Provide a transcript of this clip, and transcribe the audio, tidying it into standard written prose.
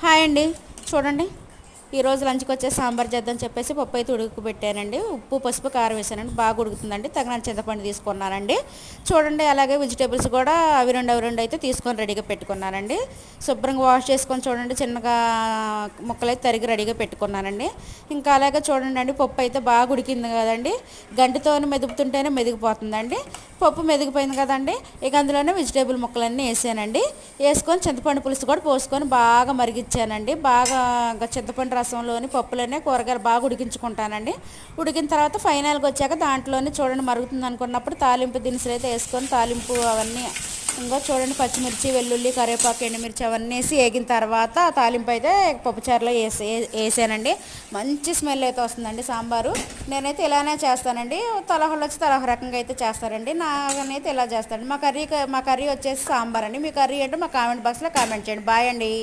Hi అండి. చూడండి, ఈరోజు లంచ్కి వచ్చే సాంబార్ చేద్దాం చెప్పేసి పప్పు అయితే ఉడకబెట్టానండి. ఉప్పు పసుపు కారం వేసానండి. బాగా ఉడుకుతుందండి. తగినంత చింతపండు తీసుకున్నానండి. చూడండి, అలాగే వెజిటేబుల్స్ కూడా అవి రెండు అయితే తీసుకొని రెడీగా పెట్టుకున్నానండి. శుభ్రంగా వాష్ చేసుకొని చూడండి, చిన్నగా ముక్కలైతే తరిగి రెడీగా పెట్టుకున్నానండి. ఇంకా అలాగే చూడండి అండి, పప్పు అయితే బాగా ఉడికింది కదండి. గంటితో మెదుపుతుంటేనే మెదిగిపోతుందండి. పప్పు మెదిగిపోయింది కదండి. ఇక అందులోనే వెజిటేబుల్ ముక్కలన్నీ వేసానండి. వేసుకొని చింతపండు పులుసు కూడా పోసుకొని బాగా మరిగించానండి. బాగా ఇంకా చింతపండు రసంలోని పప్పులోనే కూరగాయలు బాగా ఉడికించుకుంటానండి. ఉడికిన తర్వాత ఫైనల్గా వచ్చాక దాంట్లోనే చూడండి మరుగుతుంది అనుకున్నప్పుడు తాలింపు దినుసులు అయితే వేసుకొని తాలింపు అవన్నీ ఇంకా చూడండి, పచ్చిమిర్చి వెల్లుల్లి కరివేపాకు ఎండుమిర్చి అవన్నీ వేసి వేగిన తర్వాత తాలింపు అయితే పప్పుచారులో వేసానండి. మంచి స్మెల్ అయితే వస్తుందండి సాంబారు. నేనైతే ఇలానే చేస్తానండి. తలహళ్ళు వచ్చి తలహ రకంగా అయితే చేస్తారండి. నాకనైతే ఇలా చేస్తానండి. మా కర్రీ వచ్చేసి సాంబార్ అండి. మీ కర్రీ ఏంటో మా కామెంట్ బాక్స్లో కామెంట్ చేయండి. బాయ్ అండి.